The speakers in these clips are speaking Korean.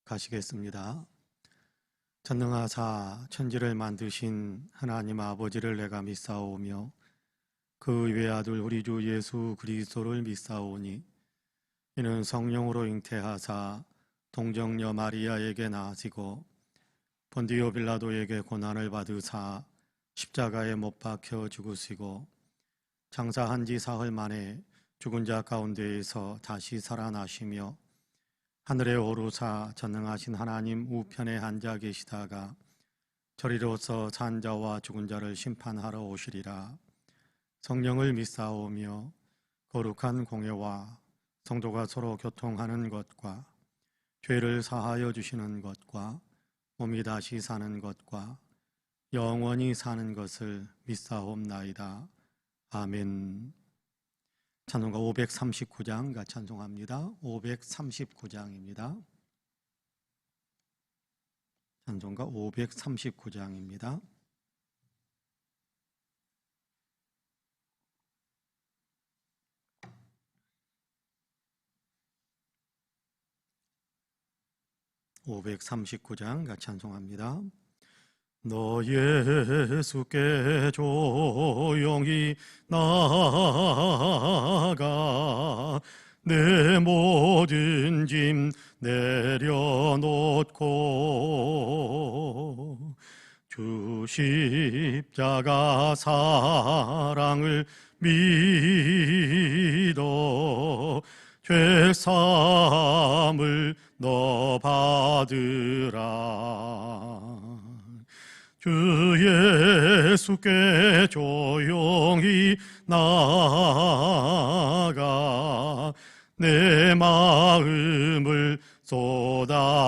가시겠습니다. 전능하사 천지를 만드신 하나님 아버지를 내가 믿사오며 그 외아들 우리 주 예수 그리스도를 믿사오니 이는 성령으로 잉태하사 동정녀 마리아에게 나시고 본디오 빌라도에게 고난을 받으사 십자가에 못 박혀 죽으시고 장사한 지 사흘 만에 죽은 자 가운데에서 다시 살아나시며 하늘에 오르사 전능하신 하나님 우편에 앉아 계시다가 저리로서 산 자와 죽은 자를 심판하러 오시리라. 성령을 믿사오며 거룩한 공예와 성도가 서로 교통하는 것과 죄를 사하여 주시는 것과 몸이 다시 사는 것과 영원히 사는 것을 믿사옵나이다. 아멘. 찬송가 539장 같이 찬송합니다. 539장입니다. 찬송가 539장입니다. (539장) 같이 찬송합니다. 너 예수께 조용히 나아가 내 모든 짐 내려놓고 주 십자가 사랑을 믿어 죄사함을 너 받으라. 주 예수께 조용히 나아가 내 마음을 쏟아놓으라.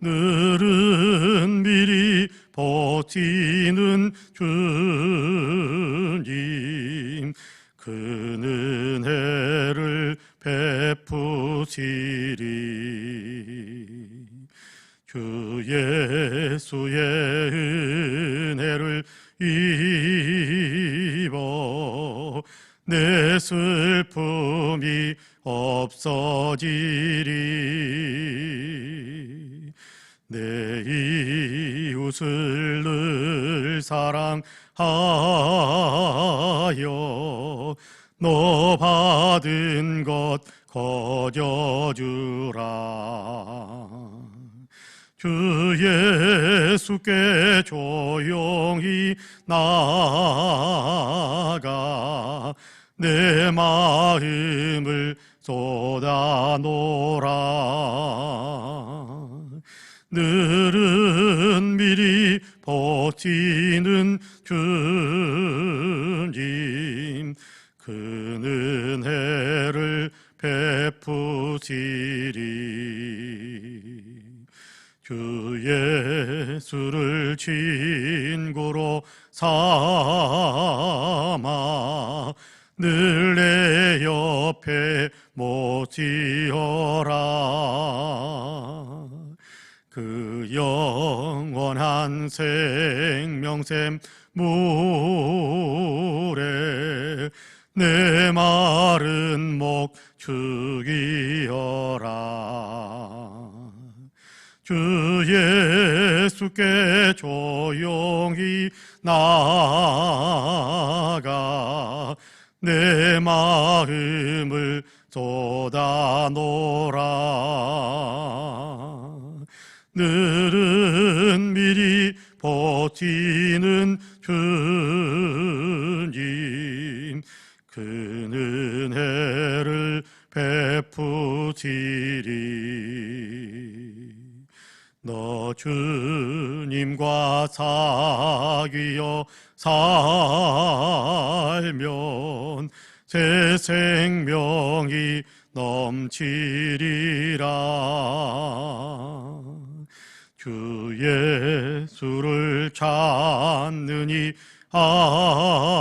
늘은 미리 버티는 주님 그 은혜를 베푸시리. 주 예수의 은혜를 입어 내 슬픔이 없어지리. 내 이웃을 늘 사랑하여 너 받은 것 거저주라. 주 예수께 조용히 나아가 내 마음을 쏟아놓으라. 늘은 미리 버티는 주님 그 은혜를 베푸시리. 주 예수를 친구로 삼아 늘 내 옆에 모시어라. 그 영원한 생명샘 물에 내 마른 목 죽이어라. 주 예수께 조용히 나아가 내 마음을 쏟아놓으라. 늘은 미리 버티는 주님 그 은혜를 베푸시리. 너 주님과 사귀어 살면 새 생명이 넘치리라. 주 예수를 찾느니 앞에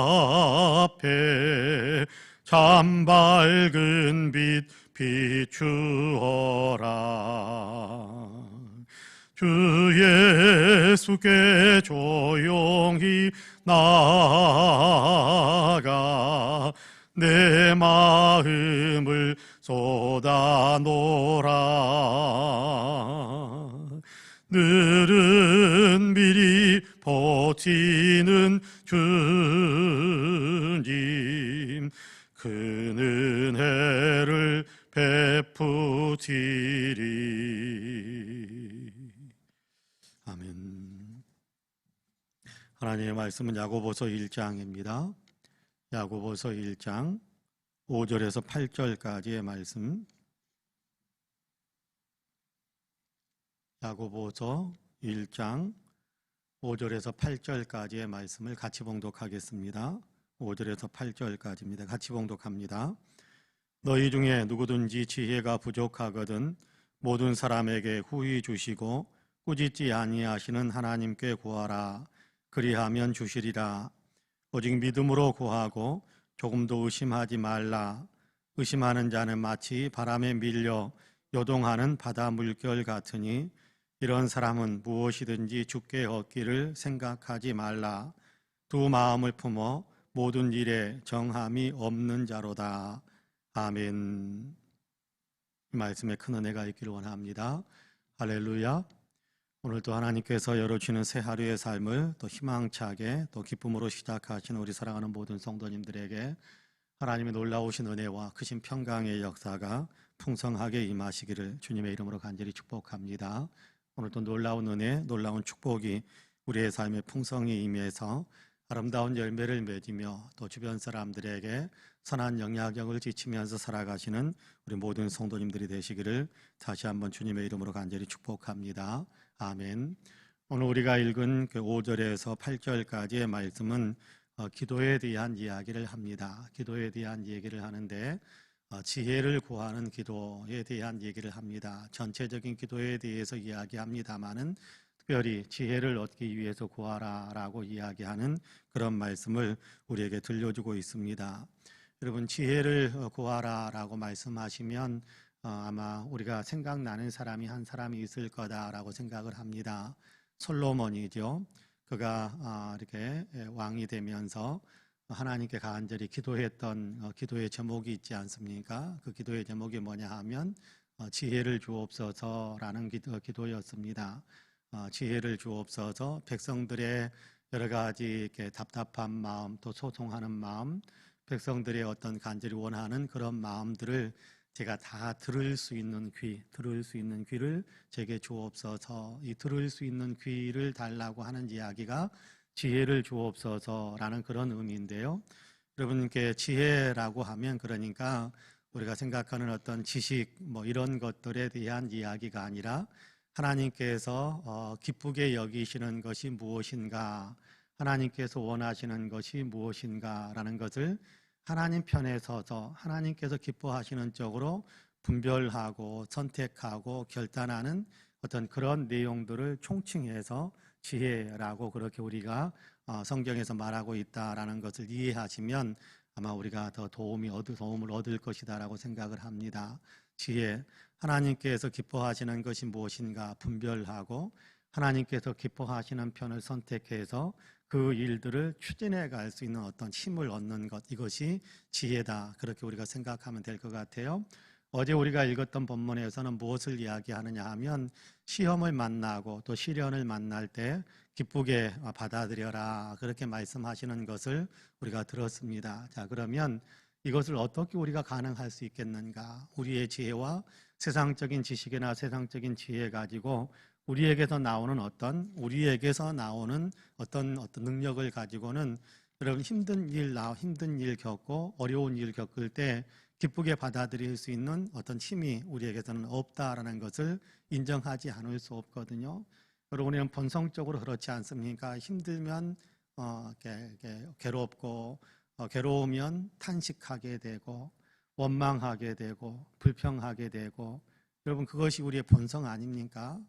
참 밝은 빛 비추어라. 주 예수께 조용히 나아가 내 마음을 쏟아놓으라. 늘은 미리 버티는 주님, 그 은혜를 베푸시리. 아멘. 하나님의 말씀은 야고보서 1장입니다. 야고보서 1장 5절에서 8절까지의 말씀. 야고보서 1장 5절에서 8절까지의 말씀을 같이 봉독하겠습니다. 5절에서 8절까지입니다. 같이 봉독합니다. 너희 중에 누구든지 지혜가 부족하거든 모든 사람에게 후히 주시고 꾸짖지 아니하시는 하나님께 구하라. 그리하면 주시리라. 오직 믿음으로 구하고 조금도 의심하지 말라. 의심하는 자는 마치 바람에 밀려 요동하는 바다 물결 같으니 이런 사람은 무엇이든지 주께 얻기를 생각하지 말라. 두 마음을 품어 모든 일에 정함이 없는 자로다. 아멘. 이 말씀에 큰 은혜가 있기를 원합니다. 할렐루야. 오늘도 하나님께서 열어주시는 새 하루의 삶을 또 희망차게 또 기쁨으로 시작하시는 우리 사랑하는 모든 성도님들에게 하나님의 놀라우신 은혜와 크신 평강의 역사가 풍성하게 임하시기를 주님의 이름으로 간절히 축복합니다. 오늘도 놀라운 은혜, 놀라운 축복이 우리의 삶에 풍성히 임해서 아름다운 열매를 맺으며 또 주변 사람들에게 선한 영향력을 지치면서 살아가시는 우리 모든 성도님들이 되시기를 다시 한번 주님의 이름으로 간절히 축복합니다. 아멘. 오늘 우리가 읽은 그 5절에서 8절까지의 말씀은 기도에 대한 이야기를 합니다. 기도에 대한 얘기를 하는데 지혜를 구하는 기도에 대한 얘기를 합니다. 전체적인 기도에 대해서 이야기합니다마는 특별히 지혜를 얻기 위해서 구하라라고 이야기하는 그런 말씀을 우리에게 들려주고 있습니다. 여러분, 지혜를 구하라라고 말씀하시면 아마 우리가 생각나는 사람이 한 사람이 있을 거다라고 생각을 합니다. 솔로몬이죠. 그가 이렇게 왕이 되면서 하나님께 간절히 기도했던 기도의 제목이 있지 않습니까? 그 기도의 제목이 뭐냐 하면 지혜를 주옵소서라는 기도였습니다. 지혜를 주옵소서. 백성들의 여러 가지 이렇게 답답한 마음, 또 소송하는 마음, 백성들의 어떤 간절히 원하는 그런 마음들을 제가 다 들을 수 있는 귀를 제게 주옵소서. 이 들을 수 있는 귀를 달라고 하는 이야기가 지혜를 주옵소서라는 그런 의미인데요. 여러분께 지혜라고 하면 그러니까 우리가 생각하는 어떤 지식 뭐 이런 것들에 대한 이야기가 아니라 하나님께서 기쁘게 여기시는 것이 무엇인가, 하나님께서 원하시는 것이 무엇인가라는 것을 하나님 편에 서서 하나님께서 기뻐하시는 쪽으로 분별하고 선택하고 결단하는 어떤 그런 내용들을 총칭해서 지혜라고 그렇게 우리가 성경에서 말하고 있다라는 것을 이해하시면 아마 우리가 더 도움을 얻을 것이다라고 생각을 합니다. 지혜, 하나님께서 기뻐하시는 것이 무엇인가 분별하고 하나님께서 기뻐하시는 편을 선택해서 그 일들을 추진해 갈 수 있는 어떤 힘을 얻는 것, 이것이 지혜다. 그렇게 우리가 생각하면 될 것 같아요. 어제 우리가 읽었던 본문에서는 무엇을 이야기하느냐 하면 시험을 만나고 또 시련을 만날 때 기쁘게 받아들여라. 그렇게 말씀하시는 것을 우리가 들었습니다. 자, 그러면 이것을 어떻게 우리가 가능할 수 있겠는가? 우리의 지혜와 세상적인 지식이나 세상적인 지혜 가지고 우리에게서 나오는 어떤 능력을 가지고는 여러분 힘든 일 겪고 어려운 일 겪을 때 기쁘게 받아들일 수 있는 어떤 힘이 우리에게서는 없다라는 것을 인정하지 않을 수 없거든요. 여러분, 우리는 본성적으로 그렇지 않습니까? 힘들면 괴롭고 괴로우면 탄식하게 되고 원망하게 되고 불평하게 되고, 여러분 그것이 우리의 본성 아닙니까?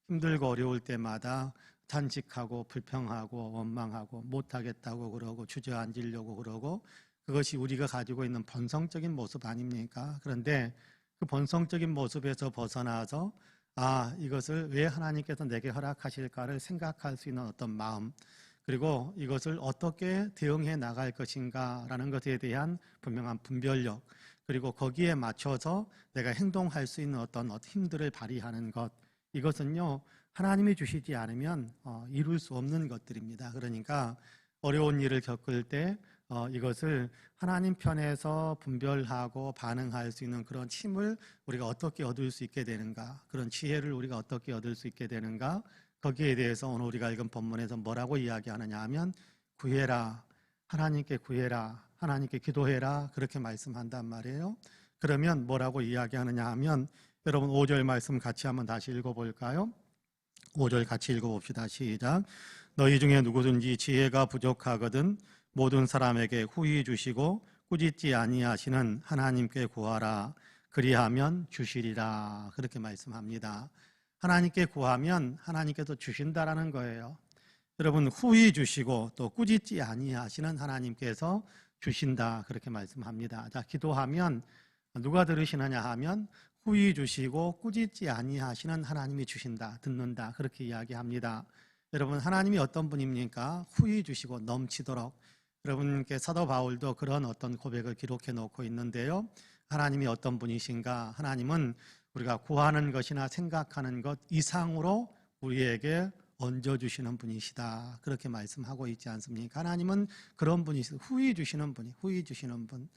힘들고 어려울 때마다 탄식하고 불평하고 원망하고 못하겠다고 그러고 주저앉으려고 그러고, 그것이 우리가 가지고 있는 본성적인 모습 아닙니까? 그런데 그 본성적인 모습에서 벗어나서 이것을 왜 하나님께서 내게 허락하실까를 생각할 수 있는 어떤 마음, 그리고 이것을 어떻게 대응해 나갈 것인가라는 것에 대한 분명한 분별력, 그리고 거기에 맞춰서 내가 행동할 수 있는 어떤 힘들을 발휘하는 것, 이것은요 하나님이 주시지 않으면 이룰 수 없는 것들입니다. 그러니까 어려운 일을 겪을 때 이것을 하나님 편에서 분별하고 반응할 수 있는 그런 힘을 우리가 어떻게 얻을 수 있게 되는가, 그런 지혜를 우리가 어떻게 얻을 수 있게 되는가, 거기에 대해서 오늘 우리가 읽은 본문에서 뭐라고 이야기하느냐 하면 구해라, 하나님께 구해라, 하나님께 기도해라, 그렇게 말씀한단 말이에요. 그러면 뭐라고 이야기하느냐 하면 여러분 5절 말씀 같이 한번 다시 읽어볼까요? 5절 같이 읽어봅시다. 시작. 너희 중에 누구든지 지혜가 부족하거든 모든 사람에게 후히 주시고 꾸짖지 아니하시는 하나님께 구하라. 그리하면 주시리라. 그렇게 말씀합니다. 하나님께 구하면 하나님께서 주신다라는 거예요. 여러분 후히 주시고 또 꾸짖지 아니하시는 하나님께서 주신다. 그렇게 말씀합니다. 자, 기도하면 누가 들으시느냐 하면 후히 주시고 꾸짖지 아니하시는 하나님이 주신다, 듣는다, 그렇게 이야기합니다. 여러분 하나님이 어떤 분입니까? 후히 주시고 넘치도록. 여러분께 사도 바울도 그런 어떤 고백을 기록해 놓고 있는데요. 하나님이 어떤 분이신가? 하나님은 우리가 구하는 것이나 생각하는 것 이상으로 우리에게 얹어주시는 분이시다, 그렇게 말씀하고 있지 않습니까? 하나님은 그런 분이시다. 후히 주시는 분이, 후히 주시는 분.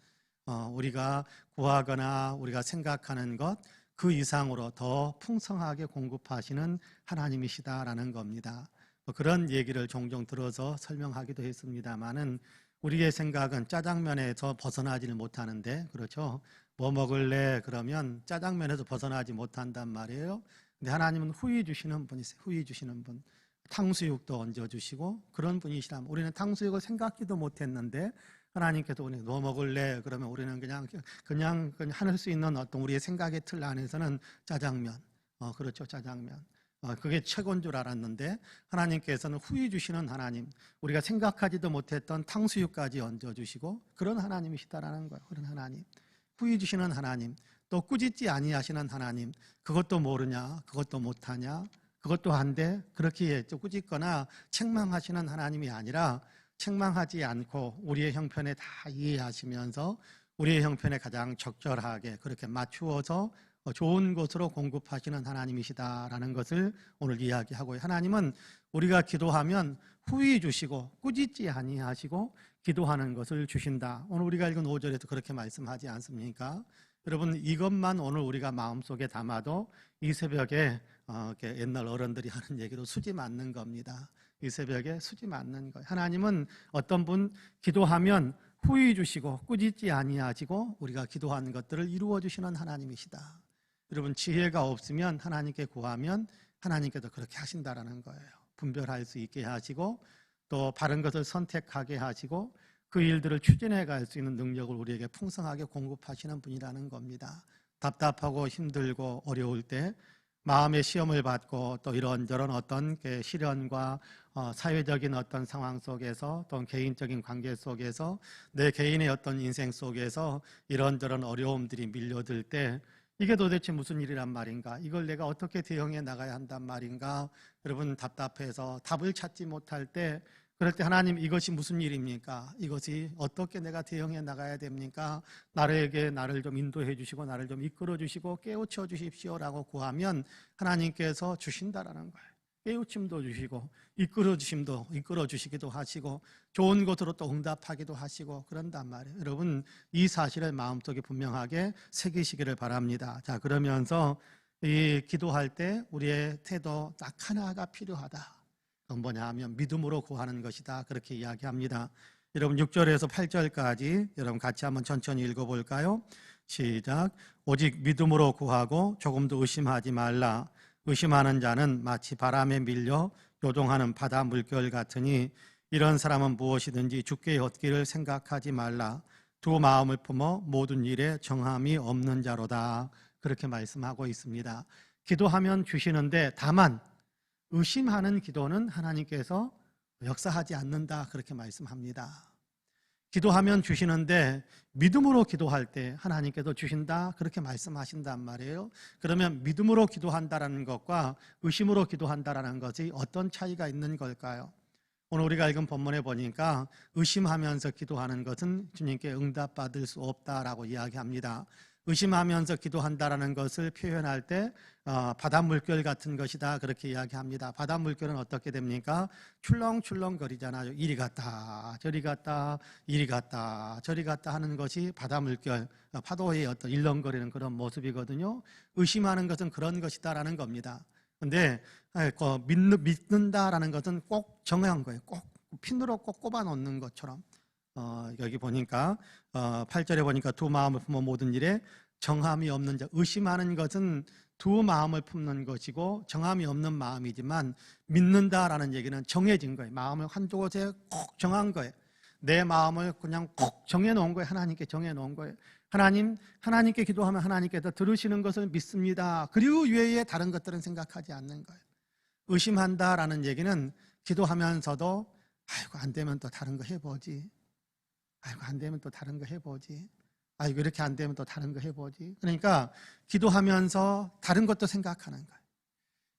우리가 구하거나 우리가 생각하는 것 그 이상으로 더 풍성하게 공급하시는 하나님이시다라는 겁니다. 그런 얘기를 종종 들어서 설명하기도 했습니다만은 우리의 생각은 짜장면에서 벗어나지를 못하는데, 그렇죠? 뭐 먹을래? 그러면 짜장면에서 벗어나지 못한단 말이에요. 근데 하나님은 후히 주시는 분이세요. 후히 주시는 분. 탕수육도 얹어주시고 그런 분이시라면 우리는 탕수육을 생각지도 못했는데 하나님께서 우리 뭐 먹을래? 그러면 우리는 그냥 할 수 있는 어떤 우리의 생각의 틀 안에서는 짜장면, 그렇죠, 짜장면. 그게 최고인 줄 알았는데 하나님께서는 후히 주시는 하나님, 우리가 생각하지도 못했던 탕수육까지 얹어주시고 그런 하나님이시다라는 거예요. 그런 하나님, 후히 주시는 하나님, 또 꾸짖지 아니하시는 하나님. 그것도 모르냐? 그것도 못하냐? 그것도 한데 그렇게 꾸짖거나 책망하시는 하나님이 아니라 책망하지 않고 우리의 형편에 다 이해하시면서 우리의 형편에 가장 적절하게 그렇게 맞추어서 좋은 것으로 공급하시는 하나님이시다라는 것을 오늘 이야기하고요. 하나님은 우리가 기도하면 후히 주시고 꾸짖지 아니하시고 기도하는 것을 주신다. 오늘 우리가 읽은 5절에도 그렇게 말씀하지 않습니까? 여러분 이것만 오늘 우리가 마음속에 담아도 이 새벽에 옛날 어른들이 하는 얘기로 수지 맞는 겁니다. 이 새벽에 수지 맞는 거예요. 하나님은 어떤 분 기도하면 후히 주시고 꾸짖지 아니하시고 우리가 기도하는 것들을 이루어 주시는 하나님이시다. 여러분 지혜가 없으면 하나님께 구하면 하나님께서 그렇게 하신다라는 거예요. 분별할 수 있게 하시고 또 바른 것을 선택하게 하시고 그 일들을 추진해 갈 수 있는 능력을 우리에게 풍성하게 공급하시는 분이라는 겁니다. 답답하고 힘들고 어려울 때 마음의 시험을 받고 또 이런저런 어떤 시련과 사회적인 어떤 상황 속에서 또 개인적인 관계 속에서 내 개인의 어떤 인생 속에서 이런저런 어려움들이 밀려들 때 이게 도대체 무슨 일이란 말인가? 이걸 내가 어떻게 대응해 나가야 한단 말인가? 여러분 답답해서 답을 찾지 못할 때 그럴 때 하나님 이것이 무슨 일입니까? 이것이 어떻게 내가 대응해 나가야 됩니까? 나를 좀 인도해 주시고 나를 좀 이끌어 주시고 깨우쳐 주십시오라고 구하면 하나님께서 주신다라는 거예요. 깨우침도 주시고 이끌어 주시기도 하시고 좋은 것으로 또 응답하기도 하시고 그런단 말이에요. 여러분 이 사실을 마음속에 분명하게 새기시기를 바랍니다. 자, 그러면서 이 기도할 때 우리의 태도 딱 하나가 필요하다. 그건 뭐냐 하면 믿음으로 구하는 것이다. 그렇게 이야기합니다. 여러분 6절에서 8절까지 여러분 같이 한번 천천히 읽어볼까요? 시작. 오직 믿음으로 구하고 조금도 의심하지 말라. 의심하는 자는 마치 바람에 밀려 요동하는 바다 물결 같으니 이런 사람은 무엇이든지 주께 얻기를 생각하지 말라. 두 마음을 품어 모든 일에 정함이 없는 자로다. 그렇게 말씀하고 있습니다. 기도하면 주시는데 다만 의심하는 기도는 하나님께서 역사하지 않는다. 그렇게 말씀합니다. 기도하면 주시는데 믿음으로 기도할 때 하나님께서 주신다. 그렇게 말씀하신단 말이에요. 그러면 믿음으로 기도한다라는 것과 의심으로 기도한다라는 것이 어떤 차이가 있는 걸까요? 오늘 우리가 읽은 본문에 보니까 의심하면서 기도하는 것은 주님께 응답받을 수 없다라고 이야기합니다. 의심하면서 기도한다라는 것을 표현할 때 바다 물결 같은 것이다 그렇게 이야기합니다. 바다 물결은 어떻게 됩니까? 출렁출렁거리잖아요. 이리 갔다 저리 갔다 이리 갔다 저리 갔다 하는 것이 바다 물결, 파도의 어떤 일렁거리는 그런 모습이거든요. 의심하는 것은 그런 것이다라는 겁니다. 근데 믿는다라는 것은 꼭 정한 거예요. 꼭 핀으로 꼭 꼽아 놓는 것처럼. 여기 보니까 8절에 보니까 두 마음을 품어 모든 일에 정함이 없는 자. 의심하는 것은 두 마음을 품는 것이고 정함이 없는 마음이지만 믿는다라는 얘기는 정해진 거예요. 마음을 한쪽에 꼭 정한 거예요. 내 마음을 그냥 꼭 정해놓은 거예요. 하나님께 정해놓은 거예요. 하나님께 기도하면 하나님께서 들으시는 것을 믿습니다. 그리고 외에 다른 것들은 생각하지 않는 거예요. 의심한다라는 얘기는 기도하면서도 아이고 안 되면 또 다른 거 해보지. 아이고 안 되면 또 다른 거 해보지. 아이고 이렇게 안 되면 또 다른 거 해보지. 그러니까 기도하면서 다른 것도 생각하는 거예요.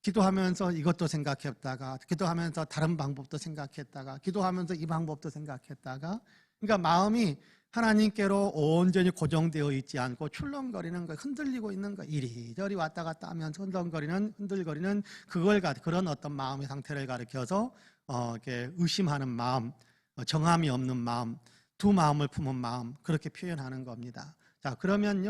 기도하면서 이것도 생각했다가, 기도하면서 다른 방법도 생각했다가, 기도하면서 이 방법도 생각했다가, 그러니까 마음이 하나님께로 온전히 고정되어 있지 않고 출렁거리는 거, 흔들리고 있는 거, 이리저리 왔다 갔다 하면서 흔들거리는 그런 어떤 마음의 상태를 가리켜서 이렇게 의심하는 마음, 정함이 없는 마음, 두 마음을 품은 마음, 그렇게 표현하는 겁니다. 자, 그러면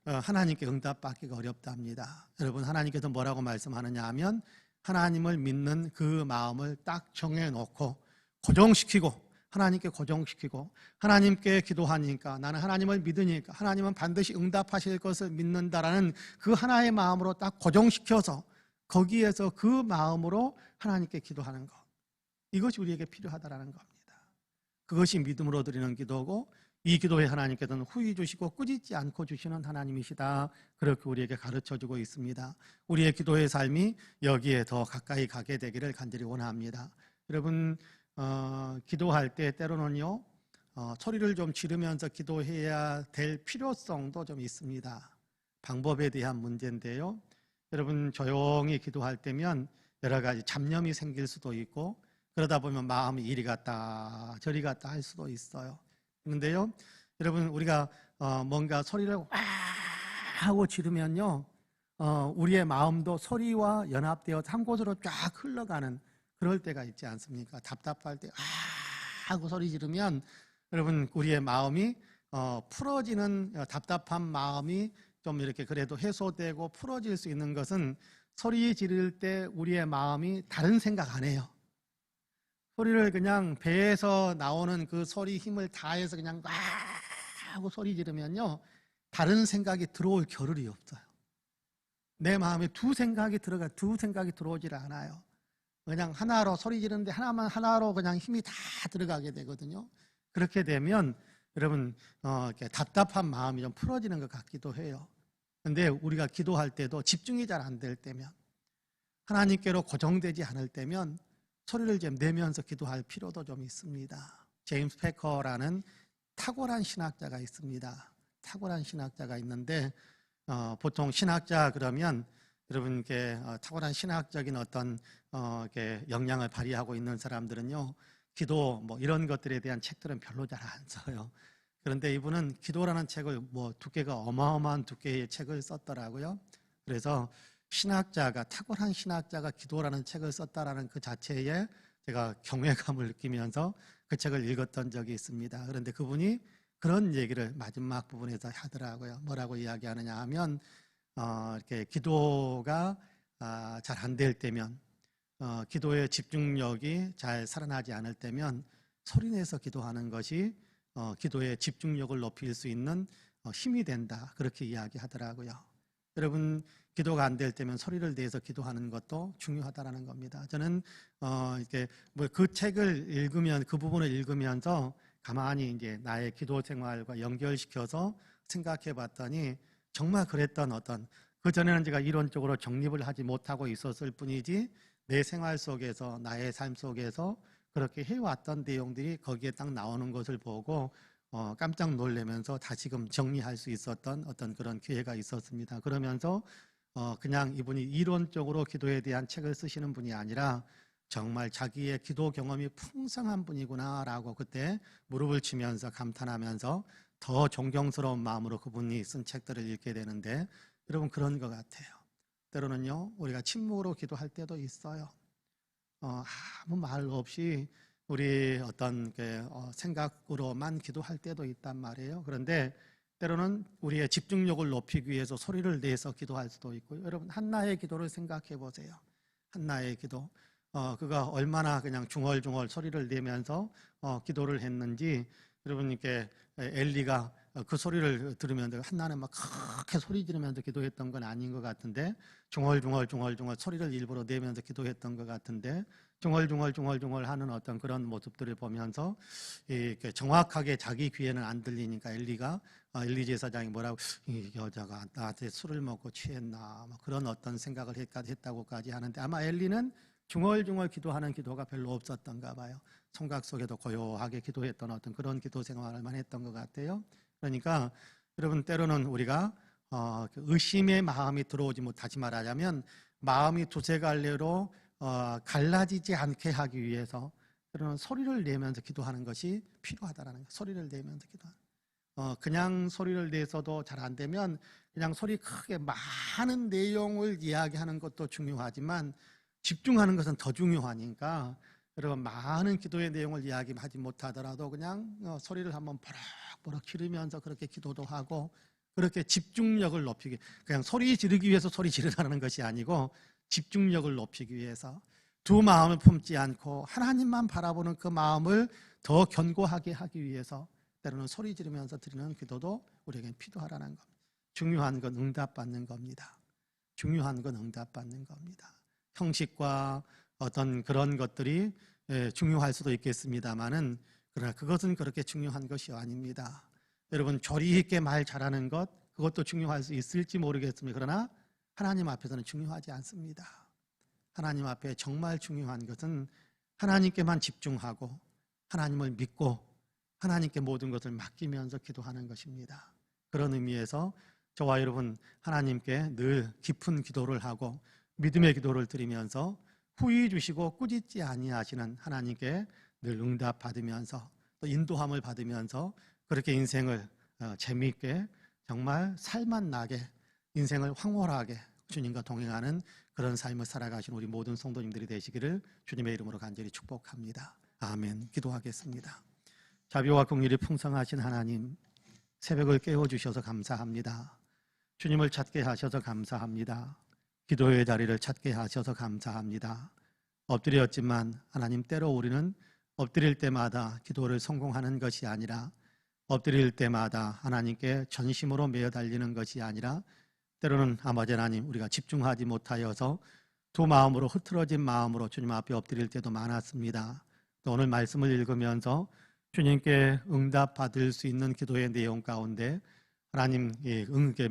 하나님께 응답받기가 어렵답니다. 여러분, 하나님께서 뭐라고 말씀하느냐 하면 하나님을 믿는 그 마음을 딱 정해놓고 고정시키고, 하나님께 고정시키고, 하나님께 기도하니까, 나는 하나님을 믿으니까 하나님은 반드시 응답하실 것을 믿는다라는 그 하나의 마음으로 딱 고정시켜서 거기에서 그 마음으로 하나님께 기도하는 것, 이것이 우리에게 필요하다라는 겁니다. 그것이 믿음으로 드리는 기도고, 이 기도에 하나님께서는 후히 주시고 꾸짖지 않고 주시는 하나님이시다, 그렇게 우리에게 가르쳐주고 있습니다. 우리의 기도의 삶이 여기에 더 가까이 가게 되기를 간절히 원합니다. 여러분, 기도할 때 때로는요, 소리를 좀 지르면서 기도해야 될 필요성도 좀 있습니다. 방법에 대한 문제인데요, 여러분, 조용히 기도할 때면 여러 가지 잡념이 생길 수도 있고, 그러다 보면 마음이 이리 갔다 저리 갔다 할 수도 있어요. 그런데요, 여러분, 우리가 뭔가 소리를 와 하고 지르면요, 우리의 마음도 소리와 연합되어 한 곳으로 쫙 흘러가는 그럴 때가 있지 않습니까? 답답할 때 하고 소리 지르면 여러분, 우리의 마음이 풀어지는, 답답한 마음이 좀 이렇게 그래도 해소되고 풀어질 수 있는 것은 소리 지를 때 우리의 마음이 다른 생각 안 해요. 소리를 그냥 배에서 나오는 그 소리 힘을 다해서 그냥 와 하고 소리 지르면요, 다른 생각이 들어올 겨를이 없어요. 내 마음에 두 생각이 들어오질 않아요. 그냥 하나로 소리 지르는데 하나로 그냥 힘이 다 들어가게 되거든요. 그렇게 되면 여러분, 이렇게 답답한 마음이 좀 풀어지는 것 같기도 해요. 그런데 우리가 기도할 때도 집중이 잘 안 될 때면, 하나님께로 고정되지 않을 때면 소리를 좀 내면서 기도할 필요도 좀 있습니다. 제임스 패커라는 탁월한 신학자가 있습니다. 탁월한 신학자가 있는데, 보통 신학자 그러면 여러분께 탁월한 신학적인 어떤 이렇게 역량을 발휘하고 있는 사람들은요, 기도 뭐 이런 것들에 대한 책들은 별로 잘 안 써요. 그런데 이분은 기도라는 책을 두께가 어마어마한 두께의 책을 썼더라고요. 그래서 탁월한 신학자가 기도라는 책을 썼다라는 그 자체에 제가 경외감을 느끼면서 그 책을 읽었던 적이 있습니다. 그런데 그분이 그런 얘기를 마지막 부분에서 하더라고요. 뭐라고 이야기하느냐 하면, 이렇게 기도가 잘 안 될 때면, 기도의 집중력이 잘 살아나지 않을 때면 소리내서 기도하는 것이 기도의 집중력을 높일 수 있는 힘이 된다, 그렇게 이야기하더라고요. 여러분, 기도가 안 될 때면 소리를 내서 기도하는 것도 중요하다라는 겁니다. 저는 이렇게 그 책을 읽으면, 그 부분을 읽으면서 가만히 이제 나의 기도 생활과 연결시켜서 생각해 봤더니 정말 그랬던 그 전에는 제가 이론적으로 정립을 하지 못하고 있었을 뿐이지, 내 생활 속에서, 나의 삶 속에서 그렇게 해왔던 내용들이 거기에 딱 나오는 것을 보고 깜짝 놀라면서 다시금 정리할 수 있었던 어떤 그런 기회가 있었습니다. 그러면서 그냥 이분이 이론적으로 기도에 대한 책을 쓰시는 분이 아니라 정말 자기의 기도 경험이 풍성한 분이구나라고 그때 무릎을 치면서 감탄하면서 더 존경스러운 마음으로 그분이 쓴 책들을 읽게 되는데, 여러분 그런 것 같아요. 때로는요 우리가 침묵으로 기도할 때도 있어요. 아무 말 없이 우리 어떤 생각으로만 기도할 때도 있단 말이에요. 그런데 때로는 우리의 집중력을 높이기 위해서 소리를 내서 기도할 수도 있고요. 여러분 한나의 기도를 생각해 보세요. 한나의 기도, 그가 얼마나 그냥 중얼중얼 소리를 내면서 기도를 했는지. 여러분께 엘리가 그 소리를 들으면 한나는 막 크게 소리 지르면서 기도했던 건 아닌 것 같은데, 중얼중얼 소리를 일부러 내면서 기도했던 것 같은데, 중얼중얼 하는 어떤 그런 모습들을 보면서 이렇게 정확하게 자기 귀에는 안 들리니까 엘리 제사장이 뭐라고, 이 여자가 나한테 술을 먹고 취했나, 뭐 그런 어떤 생각을 했다고까지 하는데, 아마 엘리는 중얼중얼 기도하는 기도가 별로 없었던가 봐요. 성곽 속에도 고요하게 기도했던 어떤 그런 기도 생활만 했던 것 같아요. 그러니까 여러분 때로는 우리가 의심의 마음이 들어오지 다시 말하자면 마음이 두세 갈래로 갈라지지 않게 하기 위해서 때로는 소리를 내면서 기도하는 것이 필요하다라는 거예요. 소리를 내면서 기도하는. 그냥 소리를 내서도 잘 안 되면 그냥 소리 크게 많은 내용을 이야기하는 것도 중요하지만 집중하는 것은 더 중요하니까, 여러분 많은 기도의 내용을 이야기하지 못하더라도 그냥 소리를 한번 버럭버럭 지르면서 그렇게 기도도 하고, 그렇게 집중력을 높이기, 그냥 소리 지르기 위해서 소리 지르라는 것이 아니고 집중력을 높이기 위해서 두 마음을 품지 않고 하나님만 바라보는 그 마음을 더 견고하게 하기 위해서 때로는 소리 지르면서 드리는 기도도 우리에게 필요하라는 겁니다. 중요한 건 응답받는 겁니다. 중요한 건 응답받는 겁니다. 형식과 어떤 그런 것들이 중요할 수도 있겠습니다만은, 그러나 그것은 그렇게 중요한 것이 아닙니다. 여러분 조리 있게 말 잘하는 것, 그것도 중요할 수 있을지 모르겠습니다. 그러나 하나님 앞에서는 중요하지 않습니다. 하나님 앞에 정말 중요한 것은 하나님께만 집중하고 하나님을 믿고 하나님께 모든 것을 맡기면서 기도하는 것입니다. 그런 의미에서 저와 여러분 하나님께 늘 깊은 기도를 하고 믿음의 기도를 드리면서 후히 주시고 꾸짖지 아니하시는 하나님께 늘 응답 받으면서 또 인도함을 받으면서 그렇게 인생을 재미있게 정말 살맛 나게 인생을 황홀하게 주님과 동행하는 그런 삶을 살아가신 우리 모든 성도님들이 되시기를 주님의 이름으로 간절히 축복합니다. 아멘. 기도하겠습니다. 자비와 긍휼이 풍성하신 하나님, 새벽을 깨워주셔서 감사합니다. 주님을 찾게 하셔서 감사합니다. 기도의 자리를 찾게 하셔서 감사합니다. 엎드렸지만 하나님, 때로 우리는 엎드릴 때마다 기도를 성공하는 것이 아니라 엎드릴 때마다 하나님께 전심으로 매어 달리는 것이 아니라 때로는 아버지 하나님, 우리가 집중하지 못하여서 두 마음으로 흐트러진 마음으로 주님 앞에 엎드릴 때도 많았습니다. 또 오늘 말씀을 읽으면서 주님께 응답받을 수 있는 기도의 내용 가운데 하나님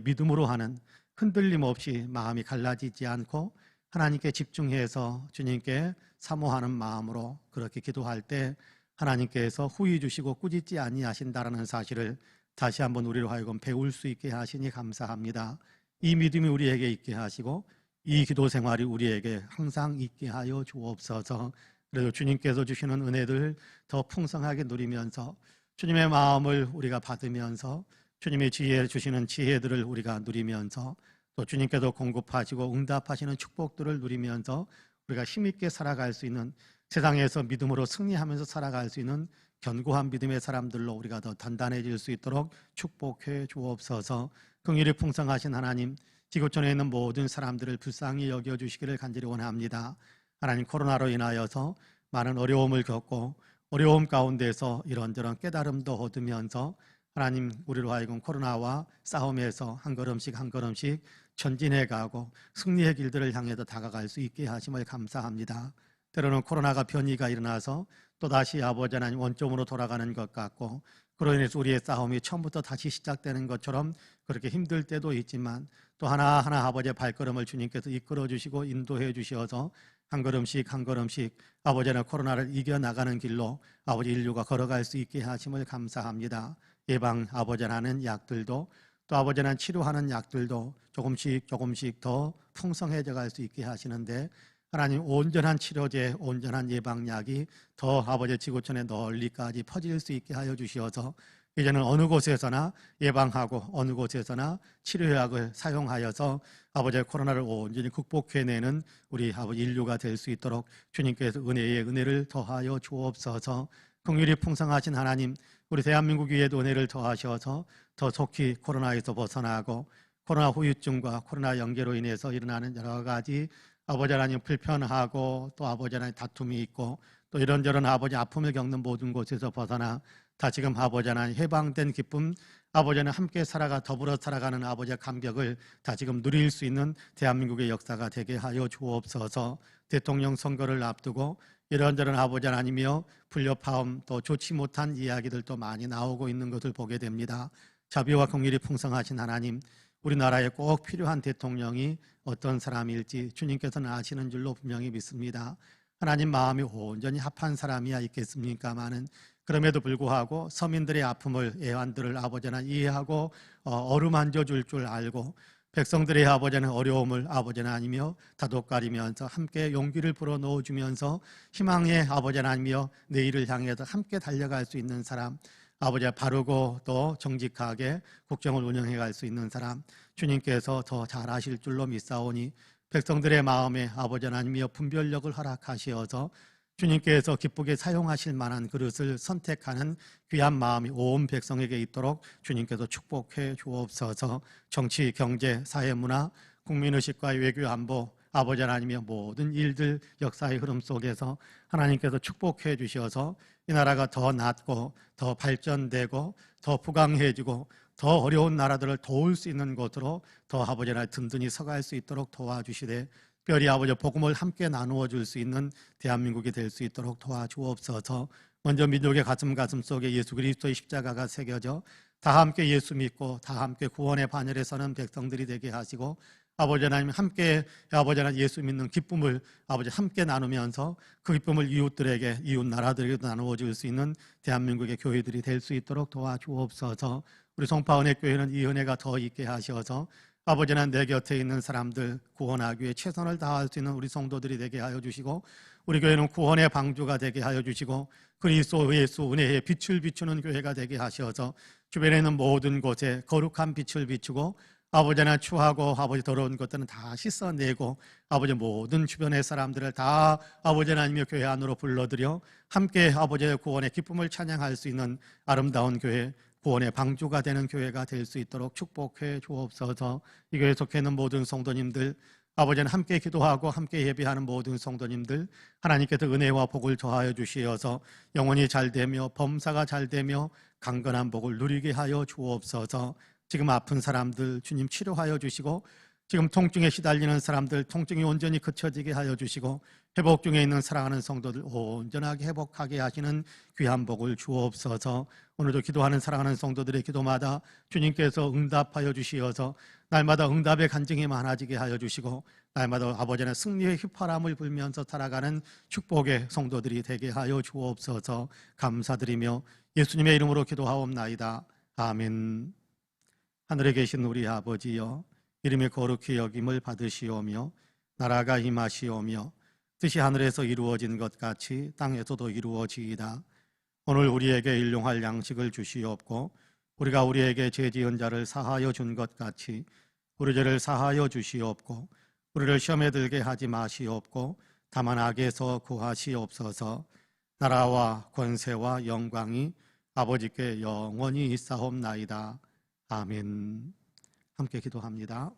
믿음으로 하는, 흔들림 없이 마음이 갈라지지 않고 하나님께 집중해서 주님께 사모하는 마음으로 그렇게 기도할 때 하나님께서 후히 주시고 꾸짖지 아니하신다라는 사실을 다시 한번 우리로 하여금 배울 수 있게 하시니 감사합니다. 이 믿음이 우리에게 있게 하시고 이 기도 생활이 우리에게 항상 있게 하여 주옵소서. 그래도 주님께서 주시는 은혜들 더 풍성하게 누리면서 주님의 마음을 우리가 받으면서 주님의 지혜 주시는 지혜들을 우리가 누리면서 또 주님께서 공급하시고 응답하시는 축복들을 누리면서 우리가 힘있게 살아갈 수 있는, 세상에서 믿음으로 승리하면서 살아갈 수 있는 견고한 믿음의 사람들로 우리가 더 단단해질 수 있도록 축복해 주옵소서. 긍휼이 풍성하신 하나님, 지구촌에 있는 모든 사람들을 불쌍히 여겨주시기를 간절히 원합니다. 하나님, 코로나로 인하여서 많은 어려움을 겪고 어려움 가운데서 이런저런 깨달음도 얻으면서 하나님, 우리로 하여금 코로나와 싸움에서 한 걸음씩 한 걸음씩 전진해가고 승리의 길들을 향해서 다가갈 수 있게 하심을 감사합니다. 때로는 코로나가 변이가 일어나서 또다시 아버지 하나님 원점으로 돌아가는 것 같고 그로 인해서 우리의 싸움이 처음부터 다시 시작되는 것처럼 그렇게 힘들 때도 있지만 또 하나하나 아버지의 발걸음을 주님께서 이끌어 주시고 인도해 주셔서 한 걸음씩 한 걸음씩 아버지 하나님 코로나를 이겨나가는 길로 아버지 인류가 걸어갈 수 있게 하심을 감사합니다. 예방 아버지 하나님 약들도 또 아버지 하나님 치료하는 약들도 조금씩 더 풍성해져 갈 수 있게 하시는데 하나님 온전한 치료제, 온전한 예방약이 더 아버지 지구촌에 널리까지 퍼질 수 있게 하여 주시어서 이제는 어느 곳에서나 예방하고 어느 곳에서나 치료약을 사용하여서 아버지의 코로나를 온전히 극복해내는 우리 아버지 인류가 될 수 있도록 주님께서 은혜의 은혜를 더하여 주옵소서. 긍휼이 풍성하신 하나님, 우리 대한민국 위에도 은혜를 더하셔서 더 속히 코로나에서 벗어나고 코로나 후유증과 코로나 연계로 인해서 일어나는 여러 가지 아버지 하나님 불편하고 또 아버지 하나님 다툼이 있고 또 이런저런 아버지 아픔을 겪는 모든 곳에서 벗어나 다시금 아버지 하나님 해방된 기쁨, 아버지 하나님 함께 살아가 더불어 살아가는 아버지의 감격을 다시금 누릴 수 있는 대한민국의 역사가 되게 하여 주옵소서. 대통령 선거를 앞두고 이런저런 아버지 하나님이여 불협화음 또 좋지 못한 이야기들도 많이 나오고 있는 것을 보게 됩니다. 자비와 긍휼이 풍성하신 하나님, 우리나라에 꼭 필요한 대통령이 어떤 사람일지 주님께서는 아시는 줄로 분명히 믿습니다. 하나님 마음이 온전히 합한 사람이야 있겠습니까마는 그럼에도 불구하고 서민들의 아픔을 애환들을 아버지는 이해하고 어루만져 줄 알고 백성들의 아버지는 어려움을 아버지는 아니며 다독거리면서 함께 용기를 불어넣어 주면서 희망의 아버지는 아니며 내일을 향해서 함께 달려갈 수 있는 사람, 아버지가 바르고 또 정직하게 국정을 운영해 갈 수 있는 사람 주님께서 더 잘하실 줄로 믿사오니 백성들의 마음에 아버지 하나님이여 분별력을 허락하시어서 주님께서 기쁘게 사용하실 만한 그릇을 선택하는 귀한 마음이 온 백성에게 있도록 주님께서 축복해 주옵소서. 정치, 경제, 사회, 문화, 국민의식과 외교, 안보 아버지 하나님의 모든 일들 역사의 흐름 속에서 하나님께서 축복해 주셔서 이 나라가 더 낫고 더 발전되고 더 부강해지고 더 어려운 나라들을 도울 수 있는 곳으로 더 아버지 하나님 든든히 서갈 수 있도록 도와주시되 특별히 아버지 복음을 함께 나누어 줄 수 있는 대한민국이 될 수 있도록 도와주옵소서. 먼저 민족의 가슴 속에 예수 그리스도의 십자가가 새겨져 다 함께 예수 믿고 다 함께 구원의 반열에 서는 백성들이 되게 하시고 아버지 하나님 함께 아버지 하나님 예수 믿는 기쁨을 아버지 함께 나누면서 그 기쁨을 이웃들에게 이웃 나라들에게도 나누어 줄 수 있는 대한민국의 교회들이 될 수 있도록 도와주옵소서. 우리 송파은혜 교회는 이 은혜가 더 있게 하셔서 아버지 하나님 내 곁에 있는 사람들 구원하기 위해 최선을 다할 수 있는 우리 성도들이 되게 하여 주시고 우리 교회는 구원의 방주가 되게 하여 주시고 그리스도 예수 은혜의 빛을 비추는 교회가 되게 하셔서 주변에 있는 모든 곳에 거룩한 빛을 비추고 아버지 하나님 추하고 아버지 더러운 것들은 다 씻어내고 아버지 모든 주변의 사람들을 다 아버지 하나님의 교회 안으로 불러들여 함께 아버지의 구원의 기쁨을 찬양할 수 있는 아름다운 교회 구원의 방주가 되는 교회가 될 수 있도록 축복해 주옵소서. 이 교회에 속해 있는 모든 성도님들 아버지는 함께 기도하고 함께 예배하는 모든 성도님들 하나님께서 은혜와 복을 더하여 주시어서 영혼이 잘되며 범사가 잘되며 강건한 복을 누리게 하여 주옵소서. 지금 아픈 사람들 주님 치료하여 주시고 지금 통증에 시달리는 사람들 통증이 온전히 그쳐지게 하여 주시고 회복 중에 있는 사랑하는 성도들 온전하게 회복하게 하시는 귀한 복을 주옵소서. 오늘도 기도하는 사랑하는 성도들의 기도마다 주님께서 응답하여 주시어서 날마다 응답의 간증이 많아지게 하여 주시고 날마다 아버지는 승리의 휘파람을 불면서 살아가는 축복의 성도들이 되게 하여 주옵소서. 감사드리며 예수님의 이름으로 기도하옵나이다. 아멘. 하늘에 계신 우리 아버지여 이름이 거룩히 여김을 받으시오며 나라가 임하시오며 뜻이 하늘에서 이루어진 것 같이 땅에서도 이루어지이다. 오늘 우리에게 일용할 양식을 주시옵고 우리가 우리에게 죄 지은 자를 사하여 준 것 같이 우리 죄를 사하여 주시옵고 우리를 시험에 들게 하지 마시옵고 다만 악에서 구하시옵소서. 나라와 권세와 영광이 아버지께 영원히 있사옵나이다. 아멘. 함께 기도합니다.